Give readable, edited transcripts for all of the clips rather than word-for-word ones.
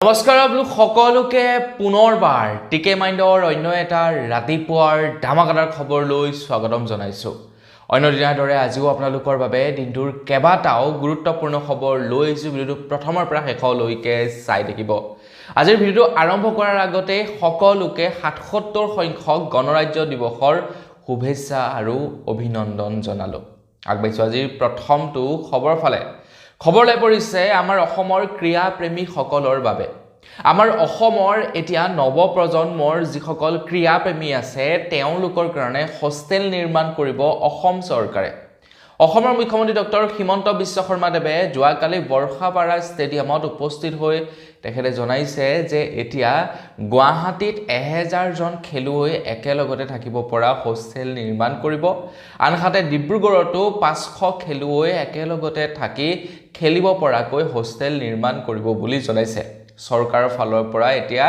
নমস্কাৰ আপোনালোক সকলোকে পুনৰবাৰ টিকে মাইণ্ডৰ অন্য এটা ৰাতিপুৱাৰ ধামাকাদাৰ খবৰলৈ স্বাগতম জনাইছো। অন্য দিনৰ দৰে আজিও আপোনালোকৰ বাবে দিনটোৰ কেইবাটাও গুৰুত্বপূৰ্ণ খবৰ লৈ আহিছো। ভিডিঅ'টো প্ৰথমৰ পৰা শেষলৈকে চাই থাকিব। আজিৰ ভিডিঅ'টো আৰম্ভ কৰাৰ আগতে সকলোকে ৭৭ সংখ্যক গণৰাজ্য দিৱসৰ শুভেচ্ছা আৰু অভিনন্দন জনালো। আগবাঢ়িছো আজিৰ প্ৰথমটো খবৰ ফালে। খবৰ লৈ পৰিছে আমাৰ অসমৰ ক্ৰীড়া প্ৰেমীসকলৰ বাবে। আমাৰ অসমৰ এতিয়া নৱপ্ৰজন্মৰ যিসকল ক্ৰীড়া প্ৰেমী আছে তেওঁলোকৰ কাৰণে হোষ্টেল নিৰ্মাণ কৰিব অসম চৰকাৰে। অসমৰ মুখ্যমন্ত্ৰী ডক্টৰ হিমন্ত বিশ্ব শৰ্মাদেৱে যোৱাকালি বৰ্ষাপাৰা ষ্টেডিয়ামত উপস্থিত হৈ তেখেতে জনাইছে যে এতিয়া গুৱাহাটীত 1000 জন খেলুৱৈ একেলগতে থাকিব পৰা হোষ্টেল নিৰ্মাণ কৰিব। আনহাতে ডিব্ৰুগড়তো 500 খেলুৱৈ একেলগতে থাকি খেলিব পৰাকৈ হোষ্টেল নিৰ্মাণ কৰিব বুলি জনাইছে। চৰকাৰৰ ফালৰ পৰা এতিয়া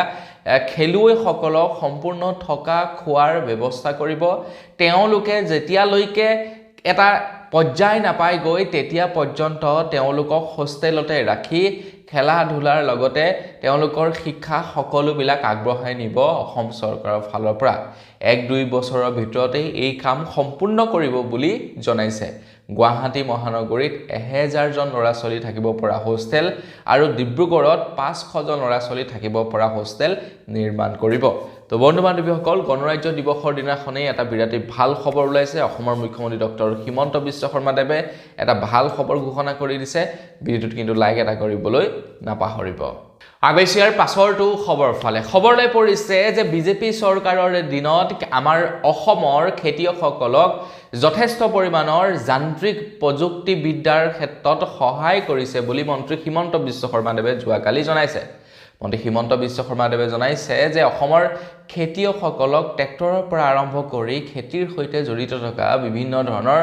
খেলুৱৈসকলক সম্পূৰ্ণ থকা খোৱাৰ ব্যৱস্থা কৰিব। তেওঁলোকে যেতিয়ালৈকে এটা পৰ্যায় নাপায় গৈ তেতিয়া পৰ্যন্ত তেওঁলোকক হোষ্টেলতে ৰাখি খেলা ধূলাৰ লগতে তেওঁলোকৰ শিক্ষা সকলোবিলাক আগবঢ়াই নিব অসম চৰকাৰৰ ফালৰ পৰা। 1-2 বছৰৰ ভিতৰতে এই কাম সম্পূৰ্ণ কৰিব বুলি জনাইছে। গুৱাহাটী মহানগৰীত 1000 জন ল'ৰা-ছোৱালী থাকিব পৰা হোষ্টেল আৰু ডিব্ৰুগড়ত 500 জন ল'ৰা-ছোৱালী থাকিব পৰা হোষ্টেল নিৰ্মাণ কৰিব। তো বন্ধু-বান্ধৱীসকল, গণৰাজ্য দিৱসৰ দিনাখনেই এটা বিৰাটেই ভাল খবৰ ওলাইছে। অসমৰ মুখ্যমন্ত্ৰী ডক্টৰ হিমন্ত বিশ্ব শৰ্মাদেৱে এটা ভাল খবৰ ঘোষণা কৰি দিছে। ভিডিঅ'টোত কিন্তু লাইক এটা কৰিবলৈ নাপাহৰিব। আগবাঢ়িছো ইয়াৰ পাছৰটো খবৰ ফালে। খবৰ লৈ পৰিছে যে বিজেপি চৰকাৰৰ দিনত আমাৰ অসমৰ খেতিয়কসকলক যথেষ্ট পৰিমাণৰ যান্ত্ৰিক প্ৰযুক্তিবিদ্যাৰ ক্ষেত্ৰত সহায় কৰিছে বুলি মন্ত্ৰী হিমন্ত বিশ্ব শৰ্মাদেৱে যোৱাকালি জনাইছে। মন্ত্ৰী হিমন্ত বিশ্ব শৰ্মাদেৱে জনাইছে যে অসমৰ খেতিয়কসকলক ট্ৰেক্টৰৰ পৰা আৰম্ভ কৰি খেতিৰ সৈতে জড়িত থকা বিভিন্ন ধৰণৰ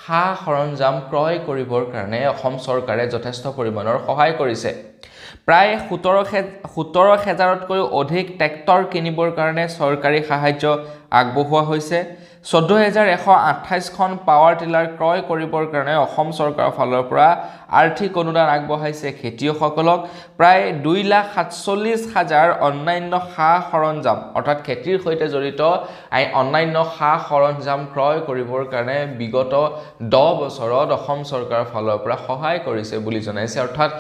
সা সৰঞ্জাম ক্ৰয় কৰিবৰ কাৰণে অসম চৰকাৰে যথেষ্ট পৰিমাণৰ সহায় কৰিছে। প্ৰায় 17,000তকৈ অধিক ট্ৰেক্টৰ কিনিবৰ কাৰণে চৰকাৰী সাহায্য আগবঢ়োৱা হৈছে। 14,128খন পাৱাৰ টিলাৰ ক্ৰয় কৰিবৰ কাৰণে অসম চৰকাৰৰ ফালৰ পৰা আৰ্থিক অনুদান আগবঢ়াইছে খেতিয়কসকলক। প্ৰায় 2,47,000 অন্যান্য সা সৰঞ্জাম অৰ্থাৎ খেতিৰ সৈতে জড়িত অন্যান্য সা সৰঞ্জাম ক্ৰয় কৰিবৰ কাৰণে বিগত 10 বছৰত অসম চৰকাৰৰ ফালৰ পৰা সহায় কৰিছে বুলি জনাইছে। অৰ্থাৎ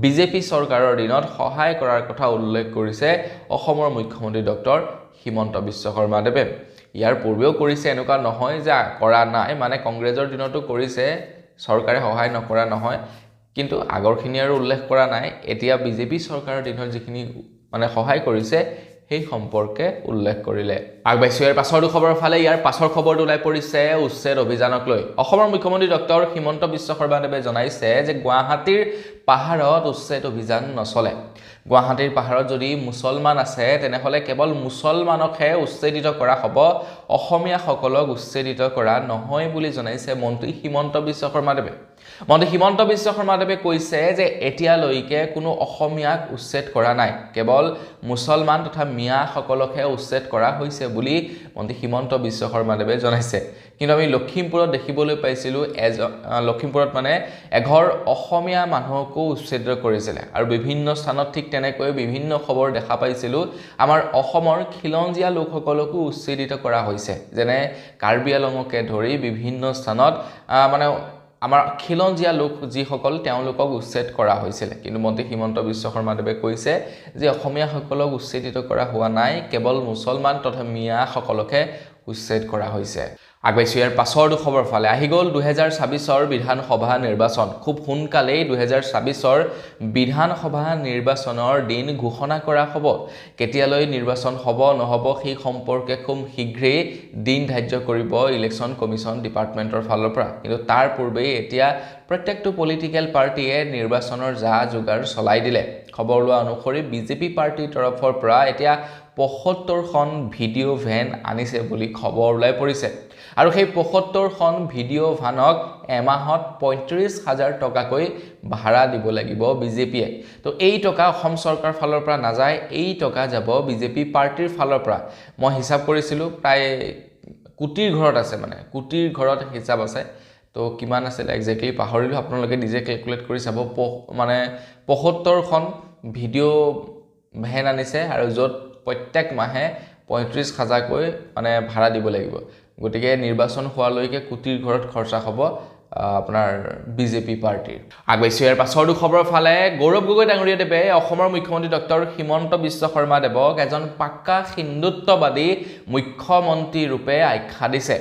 বিজেপি চৰকাৰৰ দিনত সহায় কৰাৰ কথা উল্লেখ কৰিছে অসমৰ মুখ্যমন্ত্ৰী ডক্টৰ হিমন্ত বিশ্ব শৰ্মাদেৱে। ইয়াৰ পূৰ্বেও কৰিছে, এনেকুৱা নহয় যে কৰা নাই, মানে কংগ্ৰেছৰ দিনতো কৰিছে, চৰকাৰে সহায় নকৰা নহয়, কিন্তু আগৰখিনি আৰু উল্লেখ কৰা নাই। এতিয়া বিজেপি চৰকাৰৰ দিনত যিখিনি মানে সহায় কৰিছে সেই সম্পৰ্কে উল্লেখ কৰিলে। আগবাঢ়িছো ইয়াৰ পাছৰটো খবৰৰ ফালে। ইয়াৰ পাছৰ খবৰটো ওলাই পৰিছে উচ্ছেদ অভিযানক লৈ। অসমৰ মুখ্যমন্ত্ৰী ডক্টৰ হিমন্ত বিশ্ব শৰ্মাদেৱে জনাইছে যে গুৱাহাটীৰ পাহাৰত উচ্ছেদ অভিযান নচলে। গুৱাহাটীৰ পাহাৰত যদি মুছলমান আছে তেনেহ'লে কেৱল মুছলমানকহে উচ্ছেদিত কৰা হ'ব, অসমীয়াসকলক উচ্ছেদিত কৰা নহয় বুলি জনাইছে মন্ত্ৰী হিমন্ত বিশ্ব শৰ্মাদেৱে। মন্ত্ৰী হিমন্ত বিশ্ব শৰ্মাদেৱে কৈছে যে এতিয়ালৈকে কোনো অসমীয়াক উচ্ছেদ কৰা নাই, কেৱল মুছলমান তথা মিয়াসকলকহে উচ্ছেদ কৰা হৈছে বুলি মন্ত্ৰী হিমন্ত বিশ্ব শৰ্মাদেৱে জনাইছে। কিন্তু আমি লখিমপুৰত দেখিবলৈ পাইছিলোঁ লখিমপুৰত মানে এঘৰ অসমীয়া মানুহকো উচ্ছেদ কৰিছিলে আৰু বিভিন্ন স্থানত ঠিক তেনেকৈ বিভিন্ন খবৰ দেখা পাইছিলোঁ আমাৰ অসমৰ খিলঞ্জীয়া লোকসকলকো উচ্ছেদিত কৰা হৈছে। যেনে কাৰ্বি আংলঙকে ধৰি বিভিন্ন স্থানত মানে আমাৰ খিলঞ্জীয়া লোক যিসকল তেওঁলোকক উচ্ছেদ কৰা হৈছিলে। কিন্তু মন্ত্ৰী হিমন্ত বিশ্ব শৰ্মাদেৱে কৈছে যে অসমীয়াসকলক উচ্ছেদিত কৰা হোৱা নাই, কেৱল মুছলমান তথা মিয়াসকলকহে উচ্ছেদ কৰা হৈছে। আগবাঢ়িছো ইয়াৰ পাছৰটো খবৰ ফালে। আহি গ'ল 2024ৰ বিধানসভা নিৰ্বাচন। খুব সোনকালেই 2024ৰ বিধানসভা নিৰ্বাচনৰ দিন ঘোষণা কৰা হ'ব। কেতিয়ালৈ নিৰ্বাচন হ'ব নহ'ব সেই সম্পৰ্কে খুব শীঘ্ৰেই দিন ধাৰ্য কৰিব ইলেকশ্যন কমিশ্যন ডিপাৰ্টমেণ্টৰ ফালৰ পৰা। কিন্তু তাৰ পূৰ্বেই এতিয়া প্ৰত্যেকটো পলিটিকেল পাৰ্টিয়ে নিৰ্বাচনৰ যা যোগাৰ চলাই দিলে। খবৰ লোৱা অনুসৰি বিজেপি পাৰ্টিৰ তৰফৰ পৰা এতিয়া 75খন ভিডিঅ' ভেন আনিছে বুলি খবৰ ওলাই পৰিছে। আৰু সেই 75খন ভিডিঅ' ভানক এমাহত 35,000 টকাকৈ ভাড়া দিব লাগিব বিজেপিয়ে। তো এই টকা অসম চৰকাৰৰ ফালৰ পৰা নাযায়, এই টকা যাব বিজেপি পাৰ্টিৰ ফালৰ পৰা। মই হিচাপ কৰিছিলোঁ প্ৰায় কোটিৰ ঘৰত আছে, মানে কোটিৰ ঘৰত হিচাপ আছে। তো কিমান আছিল এক্সেক্টলি পাহৰিলোঁ, আপোনালোকে নিজে ক্যালকুলেট কৰি চাব। মানে 75খন ভিডিঅ' ভেন আনিছে আৰু য'ত প্ৰত্যেক মাহে ৩৫,০০০কৈ মানে ভাড়া দিব লাগিব গতিকে নিৰ্বাচন হোৱালৈকে কোটিৰ ঘৰত খৰচা হ'ব আপোনাৰ বিজেপি পাৰ্টিৰ আগবাইছো ইয়াৰ পাছৰ খবৰৰ ফালে গৌৰৱ গগৈ ডাঙৰীয়াদেৱে অসমৰ মুখ্যমন্ত্ৰী ডক্টৰ হিমন্ত বিশ্ব শৰ্মা দেৱক এজন পাক্কা হিন্দুত্ববাদী মুখ্যমন্ত্ৰী ৰূপে আখ্যা দিছে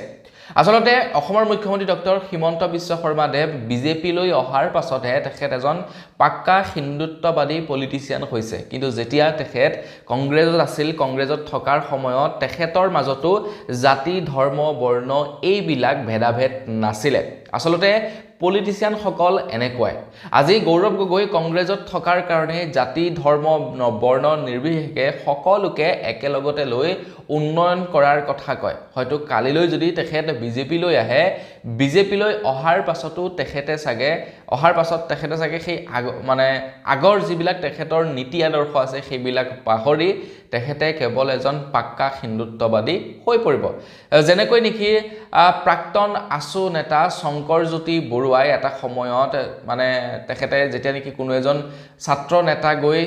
আসলতে অসমৰ মুখ্যমন্ত্ৰী ডক্টৰ হিমন্ত বিশ্ব শৰ্মা দেৱ বিজেপিলৈ অহাৰ পাছতহে তেখেত এজন পাক্কা হিন্দুত্ববাদী পলিটিচিয়ান হৈছে কিন্তু যেতিয়া তেখেত কংগ্ৰেছত আছিল কংগ্ৰেছত থকাৰ সময়ত তেখেতৰ মাজতো জাতি ধৰ্ম বৰ্ণ এইবিলাক ভেদাভেদ নাছিলে আসলতে পলিটিচিয়ান সকল এনেকুৱাই আজি গৌৰৱ গগৈ কংগ্ৰেছত থকাৰ কাৰণে জাতি ধৰ্ম বৰ্ণ নিৰ্বিশেষে সকলোকে একেলগতে লৈ উন্নয়ন কৰাৰ কথা কয় হয়তো কালিলৈ যদি তেখেত বিজেপিলৈ আহে বিজেপিলৈ অহাৰ পাছতো তেখেতে চাগে সেই মানে আগৰ যিবিলাক তেখেতৰ নীতি আদৰ্শ আছে সেইবিলাক পাহৰি তেখেতে কেৱল এজন পাক্কা হিন্দুত্ববাদী হৈ পৰিব যেনেকৈ নেকি প্ৰাক্তন আসু নেতা শংকৰজ্যোতি বৰুৱাই এটা সময়ত মানে তেখেতে যেতিয়া নেকি কোনো এজন ছাত্ৰ নেতা গৈ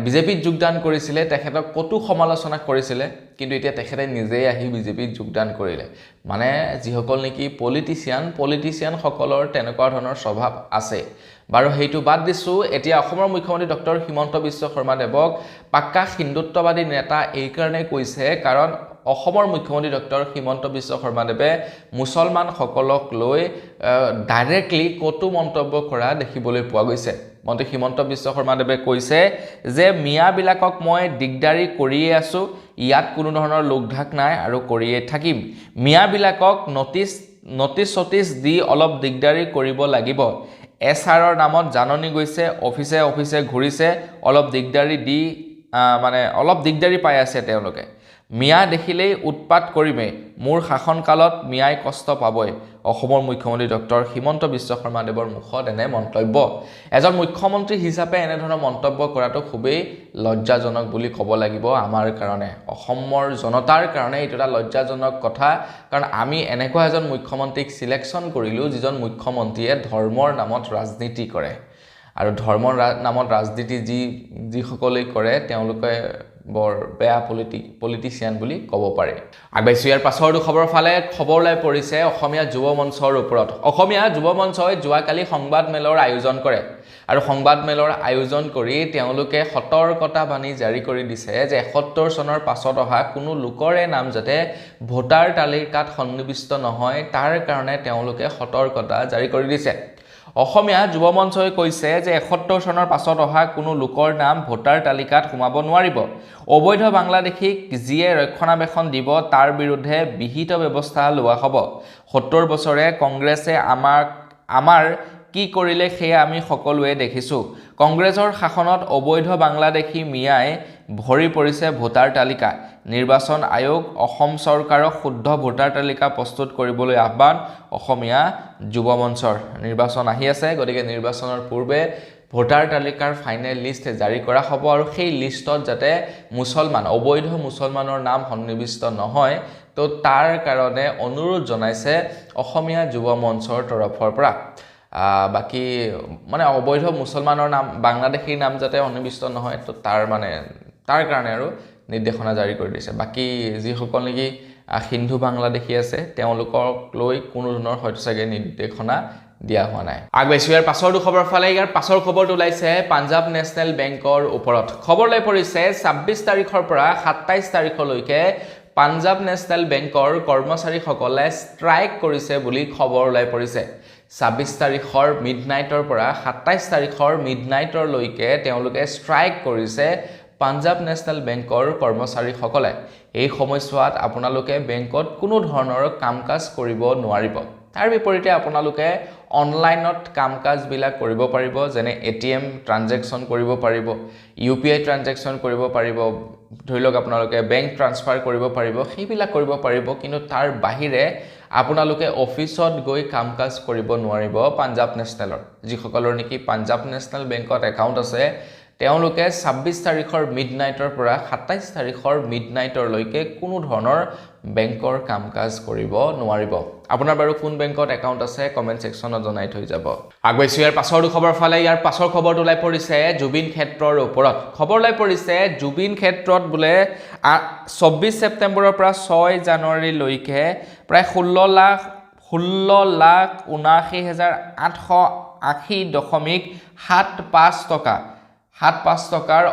বিজেপিত যোগদান কৰিছিলে তেখেতক কটু সমালোচনা কৰিছিলে কিন্তু এতিয়া তেখেতে নিজেই আহি বিজেপিত যোগদান কৰিলে মানে যিসকল নেকি পলিটিচিয়ান সকলৰ তেনেকুৱা ধৰণৰ স্বভাৱ আছে বাৰু হেইটো বাদ দিছো এতিয়া অসমৰ মুখ্যমন্ত্ৰী ডক্টৰ হিমন্ত বিশ্ব শৰ্মা দেৱক পাক্কা হিন্দুত্ববাদী নেতা এই কাৰণে কৈছে কাৰণ অসমৰ মুখ্যমন্ত্ৰী ডক্টৰ হিমন্ত বিশ্ব শৰ্মা দেৱে মুছলমান সকলক লৈ ডাইৰেক্টলি কটু মন্তব্য কৰা দেখিবলৈ পোৱা গৈছে মন্ত্ৰী হিমন্ত বিশ্ব শৰ্মা দেৱে কৈছে যে মিয়াবিলাকক মই দিগদাৰি কৰিয়ে আছো ইয়াত কোনো ধৰণৰ লোকঢাক নাই আৰু কৰিয়ে থাকিম মিয়াবিলাকক নটিচ দি অলপ দিগদাৰি কৰিব লাগিব এছআৰৰ নামত জাননী গৈছে অফিচে ঘূৰিছে অলপ দিগদাৰি পাই আছে তেওঁলোকে মিয়া দেখিলেই উৎপাত কৰিমেই মোৰ শাসনকালত মিয়াই কষ্ট পাবই অসমৰ মুখ্যমন্ত্ৰী ডক্টৰ হিমন্ত বিশ্ব শৰ্মা দেৱৰ মুখত এনে মন্তব্য এজন মুখ্যমন্ত্ৰী হিচাপে এনে ধৰণৰ মন্তব্য কৰাটো খুবেই লজ্জাজনক বুলি ক'ব লাগিব আমাৰ কাৰণে অসমৰ জনতাৰ কাৰণে এইটো এটা লজ্জাজনক কথা কাৰণ আমি এনেকুৱা এজন মুখ্যমন্ত্ৰীক সিলেকশ্যন কৰিলো যিজন মুখ্যমন্ত্ৰীয়ে ধৰ্মৰ নামত ৰাজনীতি কৰে আৰু ধৰ্মৰ নামত ৰাজনীতি যিসকলে কৰে তেওঁলোকে বৰ বেয়া পলিটিচিয়ান বুলি ক'ব পাৰে আগবাইছো ইয়াৰ পাছৰ খবৰৰ ফালে খবৰ লৈ পৰিছে অসমীয়া যুৱ মঞ্চৰ ওপৰত অসমীয়া যুৱ মঞ্চই যোৱাকালি সংবাদ মেলৰ আয়োজন কৰে আৰু সংবাদ মেলৰ আয়োজন কৰি তেওঁলোকে সতৰ্কতা বাণী জাৰি কৰি দিছে যে ৭১ চনৰ পাছত অহা কোনো লোকৰে নাম যাতে ভোটাৰ তালিকাত সন্নিৱিষ্ট নহয় তাৰ কাৰণে তেওঁলোকে সতৰ্কতা জাৰি কৰি দিছে অসমীয়া যুৱ মঞ্চই কৈছে যে ৭১ চনৰ পাছত অহা কোনো লোকৰ নাম ভোটাৰ তালিকাত সোমাব নোৱাৰিব অবৈধ বাংলাদেশীক যিয়ে ৰক্ষণাবেক্ষণ দিব তাৰ বিৰুদ্ধে বিহিত ব্যৱস্থা লোৱা হ'ব ৭০ বছৰে কংগ্ৰেছে আমাৰ কি কৰিলে সেয়া আমি সকলোৱে দেখিছো কংগ্ৰেছৰ শাসনত অবৈধ বাংলাদেশী মিয়াই ভৰি পৰিছে ভোটাৰ তালিকা নিৰ্বাচন আয়োগ অসম চৰকাৰক শুদ্ধ ভোটাৰ তালিকা প্ৰস্তুত কৰিবলৈ আহ্বান অসমীয়া যুৱ মঞ্চৰ নিৰ্বাচন আহি আছে গতিকে নিৰ্বাচনৰ পূৰ্বে ভোটাৰ তালিকাৰ ফাইনেল লিষ্ট জাৰি কৰা হ'ব আৰু সেই লিষ্টত যাতে অবৈধ মুছলমানৰ নাম সন্নিৱিষ্ট নহয় তো তাৰ কাৰণে অনুৰোধ জনাইছে অসমীয়া যুৱ মঞ্চৰ তৰফৰ পৰা বাকি মানে অবৈধ মুছলমানৰ নাম বাংলাদেশীৰ নাম যাতে সন্নিৱিষ্ট নহয় তো তাৰ কাৰণে আৰু নিৰ্দেশনা জাৰি কৰি দিছে বাকি যিসকল নেকি হিন্দু বাংলাদেশী আছে তেওঁলোকক লৈ কোনো ধৰণৰ হয়তো চাগে নিৰ্দেশনা দিয়া হোৱা নাই আগবাইছো ইয়াৰ পাছৰ খবৰ ফালে ইয়াৰ পাছৰ খবৰটো ওলাইছে পাঞ্জাব নেচনেল বেংকৰ ওপৰত খবৰ লৈ পৰিছে ২৬ তাৰিখৰ পৰা ২৭ তাৰিখলৈকে পাঞ্জাব নেচনেল বেংকৰ কৰ্মচাৰীসকলে ষ্ট্ৰাইক কৰিছে বুলি খবৰ ওলাই পৰিছে ২৬ তাৰিখৰ মিডনাইটৰ পৰা ২৭ তাৰিখৰ মিডনাইটৰলৈকে তেওঁলোকে ষ্ট্ৰাইক কৰিছে পাঞ্জাব নেচনেল বেংকৰ কৰ্মচাৰীসকলে এই সময়ছোৱাত আপোনালোকে বেংকত কোনো ধৰণৰ কাম-কাজ কৰিব নোৱাৰিব তাৰ বিপৰীতে আপোনালোকে অনলাইনত কাম-কাজবিলাক কৰিব পাৰিব যেনে এটিএম ট্ৰানজেকচন কৰিব পাৰিব ইউপিআই ট্ৰানজেকচন কৰিব পাৰিব ধৰি লওক আপোনালোকে বেংক ট্ৰান্সফাৰ কৰিব পাৰিব সেইবিলাক কৰিব পাৰিব কিন্তু তাৰ বাহিৰে আপোনালোকে অফিচত গৈ কাম-কাজ কৰিব নোৱাৰিব পাঞ্জাব নেচনেলৰ যিসকলৰ নেকি পাঞ্জাব নেচনেল বেংকত একাউণ্ট আছে তেওঁলোকে 26 তাৰিখৰ মিডনাইটৰ পৰা 27 তাৰিখৰ মিডনাইটৰলৈকে কোনো ধৰণৰ বেংকৰ কাম-কাজ কৰিব নোৱাৰিব। আপোনাৰ বাৰু কোন বেংকত একাউণ্ট আছে কমেণ্ট ছেকশ্যনত জনাই থৈ যাব। আগবাইছোঁ ইয়াৰ পাছৰ খবৰ ফালে। ইয়াৰ পাছৰ খবৰটো ওলাই পৰিছে জুবিন ক্ষেত্ৰৰ ওপৰত। খবৰ ওলাই পৰিছে জুবিন ক্ষেত্ৰত বোলে 24 ছেপ্টেম্বৰৰ পৰা 6 জানুৱাৰীলৈকে প্ৰায় 16,79,880.75 টকা 75 টকাৰ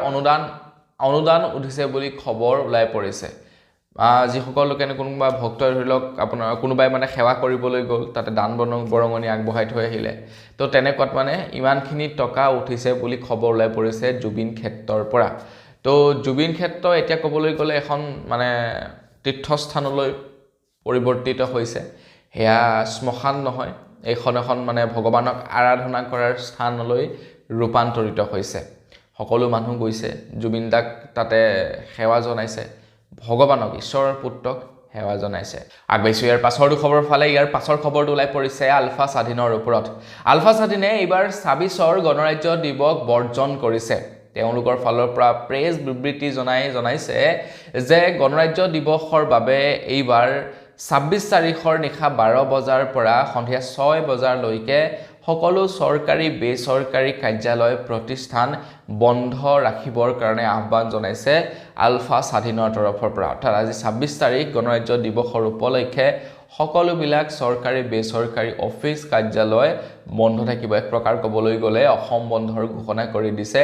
অনুদান উঠিছে বুলি খবৰ ওলাই পৰিছে। যিসকল লোকে কোনোবা ভক্তই ধৰি লওক আপোনাৰ কোনোবাই মানে সেৱা কৰিবলৈ গ'ল, তাতে দান বৰঙণি আগবঢ়াই থৈ আহিলে, তো তেনেকুৱাত মানে ইমানখিনি টকা উঠিছে বুলি খবৰ ওলাই পৰিছে জুবিন ক্ষেত্ৰৰ পৰা। তো জুবিন ক্ষেত্ৰ এতিয়া ক'বলৈ গ'লে এখন মানে তীৰ্থস্থানলৈ পৰিৱৰ্তিত হৈছে। সেয়া শ্মশান নহয়, এইখন এখন মানে ভগৱানক আৰাধনা কৰাৰ স্থানলৈ ৰূপান্তৰিত হৈছে। সকলো মানুহ গৈছে, জুবিন দাক তাতে সেৱা জনাইছে, ভগৱানক ঈশ্বৰৰ পুত্ৰক সেৱা জনাইছে। আগবাইছোঁ ইয়াৰ পাছৰ খবৰ ফালে। ইয়াৰ পাছৰ খবৰটো ওলাই পৰিছে আলফা স্বাধীনৰ ওপৰত। আলফা স্বাধীনে এইবাৰ 26 গণৰাজ্য দিৱস বৰ্জন কৰিছে। তেওঁলোকৰ ফালৰ পৰা প্ৰেছ বিবৃতি জনাইছে যে গণৰাজ্য দিৱসৰ বাবে এইবাৰ 26 তাৰিখৰ নিশা 12 বজাৰ পৰা সন্ধিয়া 6 বজালৈকে সকলো চৰকাৰী বেচৰকাৰী কাৰ্যালয় প্ৰতিষ্ঠান বন্ধ ৰাখিবৰ কাৰণে আহ্বান জনাইছে আলফা স্বাধীনৰ তৰফৰ পৰা। অৰ্থাৎ আজি 26 তাৰিখ গণৰাজ্য দিৱসৰ উপলক্ষে সকলোবিলাক চৰকাৰী বেচৰকাৰী অফিচ কাৰ্যালয় বন্ধ থাকিব। এক প্ৰকাৰ ক'বলৈ গ'লে অসম বন্ধৰ ঘোষণা কৰি দিছে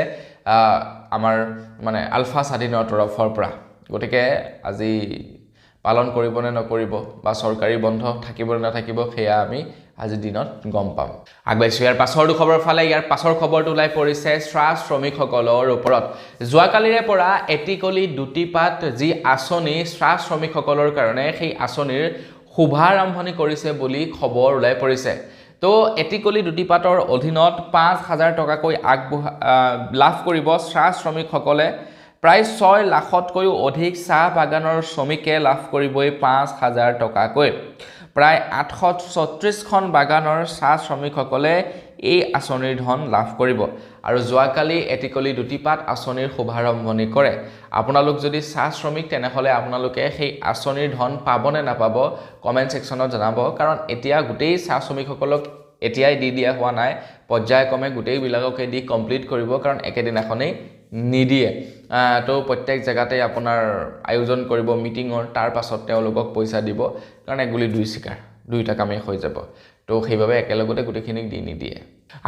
আমাৰ মানে আলফা স্বাধীনৰ তৰফৰ পৰা। গতিকে আজি পালন কৰিব নে নকৰিব বা চৰকাৰী বন্ধ থাকিব নে নাথাকিব সেয়া আমি আজিৰ দিনত গম পাম। আগবাইছোঁ ইয়াৰ পাছৰ খবৰ ফালে। ইয়াৰ পাছৰ খবৰটো ওলাই পৰিছে চাহ শ্ৰমিকসকলৰ ওপৰত। যোৱাকালিৰে পৰা এটিকলি দুটিপাত যি আঁচনি চাহ শ্ৰমিকসকলৰ কাৰণে, সেই আঁচনিৰ শুভাৰম্ভণি কৰিছে বুলি খবৰ ওলাই পৰিছে। তো এটিকলি দুটিপাতৰ অধীনত 5,000 টকাকৈ লাভ কৰিব চাহ শ্ৰমিকসকলে। প্ৰায় 6 লাখতকৈও অধিক চাহ বাগানৰ শ্ৰমিকে লাভ কৰিবই 5,000 টকাকৈ। প্ৰায় 836খন বাগানৰ চাহ শ্ৰমিকসকলে এই আঁচনিৰ ধন লাভ কৰিব। আৰু যোৱাকালি এটিকলি দুটিপাত আঁচনিৰ শুভাৰম্ভণি কৰে। আপোনালোক যদি চাহ শ্ৰমিক তেনেহ'লে আপোনালোকে সেই আঁচনিৰ ধন পাব নে নাপাব কমেণ্ট ছেকশ্যনত জনাব। কাৰণ এতিয়া গোটেই চাহ শ্ৰমিকসকলক এতিয়াই দি দিয়া হোৱা নাই, পৰ্যায়ক্ৰমে গোটেইবিলাককে দি কমপ্লিট কৰিব, কাৰণ একেদিনাখনেই নিদিয়ে। তো প্ৰত্যেক জেগাতে আপোনাৰ আয়োজন কৰিব মিটিঙৰ, তাৰ পাছত তেওঁলোকক পইচা দিব, কাৰণ এগুলি দুই চিকাৰ, দুইটা কামেই হৈ যাব। তো সেইবাবে একেলগতে গোটেইখিনিক দি নিদিয়ে।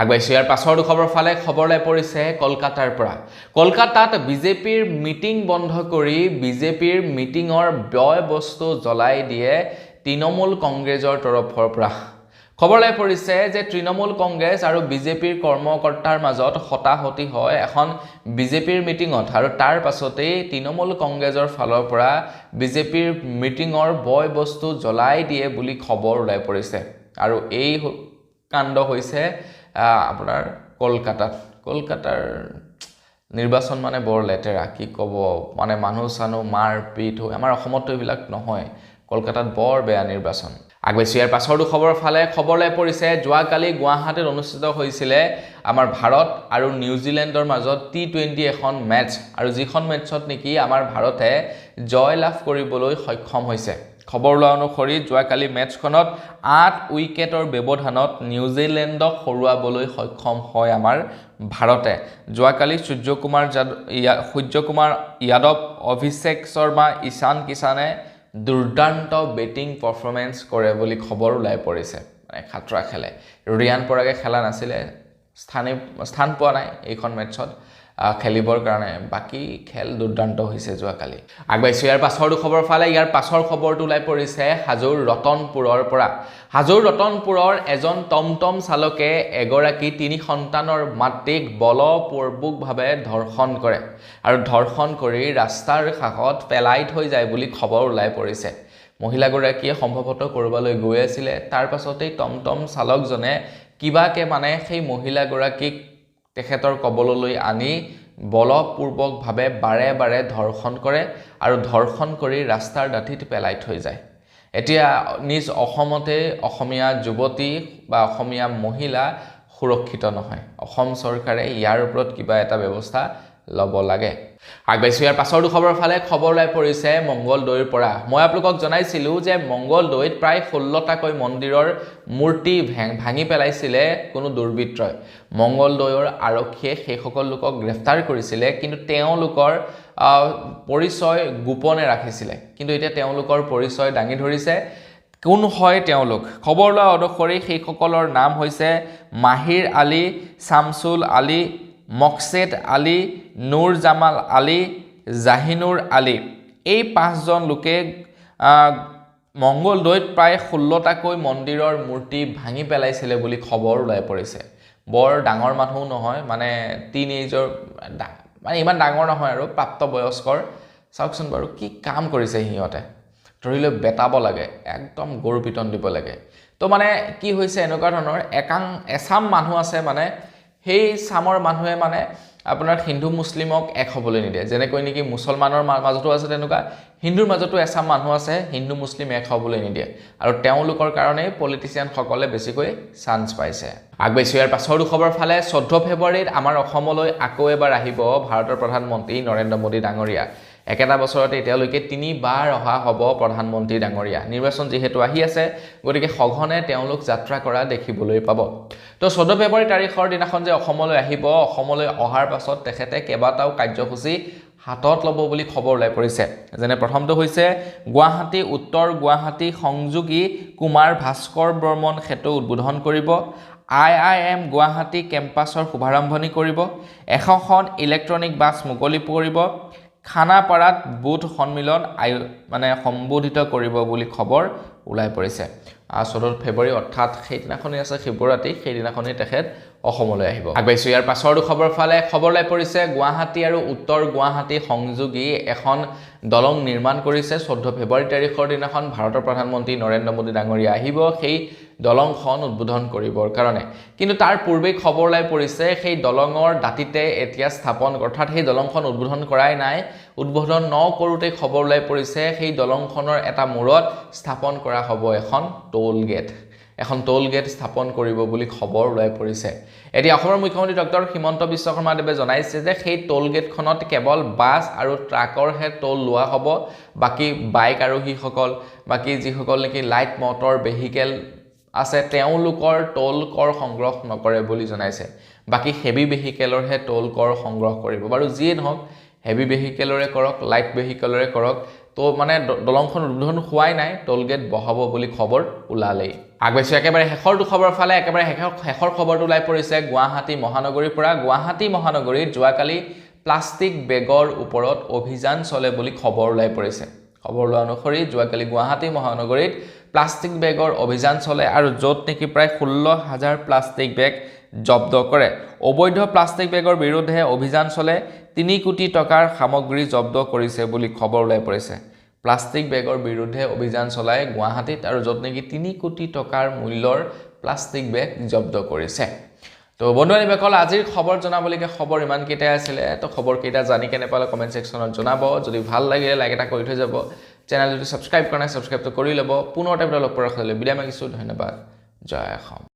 আগবাইছোঁ ইয়াৰ পাছৰ খবৰ ফালে। খবৰলৈ পৰিছে কলকাতাৰ পৰা। কলকাতাত বিজেপিৰ মিটিং বন্ধ কৰি বিজেপিৰ মিটিঙৰ ব্যয় বস্তু জ্বলাই দিয়ে তৃণমূল কংগ্ৰেছৰ তৰফৰ পৰা। খবৰলৈ পৰিছে যে তৃণমূল কংগ্ৰেছ আৰু বিজেপিৰ কৰ্মকৰ্তাৰ মাজত হতাহতি হয় এখন বিজেপিৰ মিটিঙত, আৰু তাৰ পাছতেই তৃণমূল কংগ্ৰেছৰ ফালৰ পৰা বিজেপিৰ মিটিঙৰ বয় বস্তু জ্বলাই দিয়ে বুলি খবৰ ওলাই পৰিছে। আৰু এই কাণ্ড হৈছে আপোনাৰ কলকাতাৰ নিৰ্বাচন মানে বৰ লেতেৰা, কি ক'ব, মানে মানুহ চানুহ মাৰপিট হৈ। আমাৰ অসমততো এইবিলাক নহয়, কলকাতাত বৰ বেয়া নিৰ্বাচন। আগবাইছোঁ ইয়াৰ পাছৰ খবৰ ফালে। খবৰলৈ পৰিছে যোৱাকালি গুৱাহাটীত অনুষ্ঠিত হৈছিলে আমাৰ ভাৰত আৰু নিউজিলেণ্ডৰ মাজত T20 এখন মেটচ, আৰু যিখন মেটচত নেকি আমাৰ ভাৰতে জয় লাভ কৰিবলৈ সক্ষম হৈছে। খবৰ লোৱা অনুসৰি যোৱাকালি মেটচখনত 8 উইকেটৰ ব্যৱধানত নিউজিলেণ্ডক হৰুৱাবলৈ সক্ষম হয় আমাৰ ভাৰতে। যোৱাকালি সূৰ্যকুমাৰ যাদৱ, অভিষেক শৰ্মা, ঈশান কিষাণে দুৰ্দান্ত বেটিং পাৰফৰ্মেঞ্চ কৰে বুলি খবৰ ওলাই পৰিছে। মানে খাতৰা খেলে। ৰিয়ান পৰাগে খেলা নাছিলে, স্থান পোৱা নাই এইখন মেটচত খেলিবৰ কাৰণে। বাকী খেল দুৰ্দান্ত হৈছে যোৱাকালি। আগবাইছোঁ ইয়াৰ পাছৰ খবৰ ফালে। ইয়াৰ পাছৰ খবৰটো ওলাই পৰিছে হাজোৰ ৰতনপুৰৰ পৰা। হাজোৰ ৰতনপুৰৰ এজন টমটম চালকে এগৰাকী 3 সন্তানৰ মাতৃক বলপূৰ্বকভাৱে ধৰ্ষণ কৰে, আৰু ধৰ্ষণ কৰি ৰাস্তাৰ কাষত পেলাই থৈ যায় বুলি খবৰ ওলাই পৰিছে। মহিলাগৰাকীয়ে সম্ভৱতঃ ক'ৰবালৈ গৈ আছিলে, তাৰ পাছতেই টমটম চালকজনে কিবাকে মানে সেই মহিলাগৰাকীক তেখেতৰ কবললৈ আনি বলপূৰ্বকভাৱে বাৰে বাৰে ধৰ্ষণ কৰে, আৰু ধৰ্ষণ কৰি ৰাস্তাৰ দাঁতিত পেলাই থৈ যায়। এতিয়া নিজ অসমতে অসমীয়া যুৱতী বা অসমীয়া মহিলা সুৰক্ষিত নহয় অসম চৰকাৰে ইয়াৰ ওপৰত কিবা এটা ব্যৱস্থা ল'ব লাগে আগবাইছো ইয়াৰ পাছৰ খবৰ ফালে খবৰ লাই পৰিছে মংগলদৈৰ পৰা মই আপোনালোকক জনাইছিলো যে মংগলদৈত প্ৰায় 16টাকৈ মন্দিৰৰ মূৰ্তি ভাঙি পেলাইছিলে কোনো দুৰ্বৃত্তই মংগলদৈৰ আৰক্ষীয়ে সেই সকল লোকক গ্ৰেফতাৰ কৰিছিলে কিন্তু তেওঁলোকৰ পৰিচয় গোপনে ৰাখিছিলে কিন্তু এতিয়া তেওঁলোকৰ পৰিচয় দাঙি ধৰিছে কোন হয় তেওঁলোক খবৰ লোৱা অনুসৰি সেই সকলৰ নাম হৈছে মাহিৰ আলী শামসুল আলী মকসেদ আলী নুৰ জামাল আলী জাহিনুৰ আলী এই 5জন লোকে মংগলদৈত প্ৰায় 16টাকৈ মন্দিৰৰ মূৰ্তি ভাঙি পেলাইছিলে বুলি খবৰ ওলাই পৰিছে বৰ ডাঙৰ মানুহ নহয় মানে টিনেজৰ মানে ইমান ডাঙৰ নহয় আৰু প্ৰাপ্তবয়স্কৰ চাওকচোন বাৰু কি কাম কৰিছে সিহঁতে ধৰিলে বেটাব লাগে একদম গৰু পিটন দিব লাগে তো মানে কি হৈছে এনেকুৱা ধৰণৰ এছাম মানুহ আছে মানে সেই সামৰ মানুহে মানে আপোনাৰ হিন্দু মুছলিমক এক হ'বলৈ নিদিয়ে যেনেকৈ নেকি মুছলমানৰ মাজতো আছে তেনেকুৱা হিন্দুৰ মাজতো এছাম মানুহ আছে হিন্দু মুছলিম এক হ'বলৈ নিদিয়ে আৰু তেওঁলোকৰ কাৰণে পলিটিচিয়ান সকলে বেছিকৈ চান্স পাইছে আগবাইছো ইয়াৰ পাছৰ খবৰ ফালে 14 ফেব্ৰুৱাৰীত আমাৰ অসমলৈ আকৌ এবাৰ আহিব ভাৰতৰ প্ৰধানমন্ত্ৰী নৰেন্দ্ৰ মোদী ডাঙৰীয়া একেটা বছৰতে এতিয়ালৈকে 3বাৰ অহা হ'ব প্ৰধানমন্ত্ৰী ডাঙৰীয়া নিৰ্বাচন যেহেতু আহি আছে গতিকে সঘনে তেওঁলোক যাত্ৰা কৰা দেখিবলৈ পাব তো 14 ফেব্ৰুৱাৰী তাৰিখৰ দিনাখন যে অসমলৈ আহিব অসমলৈ অহাৰ পাছত তেখেতে কেইবাটাও কাৰ্যসূচী হাতত ল'ব বুলি খবৰ ওলাই পৰিছে যেনে প্ৰথমটো হৈছে গুৱাহাটী উত্তৰ গুৱাহাটী সংযোগী কুমাৰ ভাস্কৰ বৰ্মন সেতু উদ্বোধন কৰিব IIM গুৱাহাটী কেম্পাছৰ শুভাৰম্ভণি কৰিব 100খন ইলেক্ট্ৰনিক বাছ মুকলি কৰিব খানাপাৰাত বুথ সন্মিলন মানে সম্বোধিত কৰিব বুলি খবৰ ওলাই পৰিছে 14 ফেব্ৰুৱাৰী অৰ্থাৎ সেইদিনাখনেই আছে শিৱৰাত্ৰি সেইদিনাখনেই তেখেত অসমলৈ আহিব আগবাইছো ইয়াৰ পাছৰ খবৰ ফালে খবৰ লাই পৰিছে গুৱাহাটী আৰু উত্তৰ গুৱাহাটী সংযোগী এখন দলং নিৰ্মাণ কৰিছে 14 ফেব্ৰুৱাৰী তাৰিখৰ দিনাখন ভাৰতৰ প্ৰধানমন্ত্ৰী নৰেন্দ্ৰ মোদী ডাঙৰীয়া আহিব সেই দলংখন উদ্বোধন কৰিবৰ কাৰণে কিন্তু তাৰ পূৰ্বে খবৰ লাই পৰিছে সেই দলঙৰ দাঁতিতে এতিয়া স্থাপন অৰ্থাৎ সেই দলংখন উদ্বোধন কৰাই নাই উদ্বোধন নকৰোতে খবৰ লাই পৰিছে সেই দলংখনৰ এটা মূৰত স্থাপন কৰা হ'ব এখন টোল গেট স্থাপন কৰিব বুলি খবৰ ওলাই পৰিছে এতিয়া অসমৰ মুখ্যমন্ত্ৰী ডক্টৰ হিমন্ত বিশ্ব শৰ্মা দেৱে জনাইছে যে সেই টোল গেটখনত কেৱল বাছ আৰু ট্ৰাকৰহে টোল লোৱা হ'ব বাকি বাইক আৰোহীসকল বাকি যিসকল নেকি লাইট মটৰ ভেহিকেল আছে তেওঁলোকৰ টোল কৰ সংগ্ৰহ নকৰে বুলি জনাইছে বাকি হেভি ভেহিকেলৰহে টোল কৰ সংগ্ৰহ কৰিব বাৰু যিয়ে নহওক হেভি ভেহিকেলৰে কৰক লাইট ভেহিকেলৰে কৰক তো মানে দলংখন উদ্বোধন হোৱাই নাই টোল গেট বহাব বুলি খবৰ ওলালেই আগবাইছো একেবাৰে শেষৰ খবৰ ফালে একেবাৰে শেষৰ খবৰটো ওলাই পৰিছে গুৱাহাটী মহানগৰীৰ পৰা গুৱাহাটী মহানগৰীত যোৱাকালি প্লাষ্টিক বেগৰ ওপৰত অভিযান চলে বুলি খবৰ ওলাই পৰিছে খবৰ লোৱা অনুসৰি যোৱাকালি গুৱাহাটী মহানগৰীত প্লাষ্টিক বেগৰ অভিযান চলে আৰু য'ত নেকি প্ৰায় 16,000 প্লাষ্টিক বেগ জব্দ কৰে অবৈধ প্লাষ্টিক বেগৰ বিৰুদ্ধে অভিযান চলে 3 কোটি টকাৰ সামগ্ৰী জব্দ কৰিছে বুলি খবৰ ওলাই পৰিছে প্লাষ্টিক বেগৰ বিৰুদ্ধে অভিযান চলাই গুৱাহাটীত আৰু য'ত নেকি 3 কোটি টকাৰ মূল্যৰ প্লাষ্টিক বেগ জব্দ কৰিছে তো বন্ধুসকল আজিৰ খবৰ জনাবলগীয়া খবৰ ইমান কেইটা আছিল তো খবৰ কেইটা জানি কেনে পালে কমেন্ট সেকশনত জনাব যদি ভাল লাগিলে লাইক এটা কৰি থৈ যাব চেনেলটো সাবস্ক্ৰাইব কৰা নাই সাবস্ক্ৰাইব কৰি ল'ব পুনৰ এটা লগ পোৱাৰ লগে বিদায় মাগিছো ধন্যবাদ জয় অসম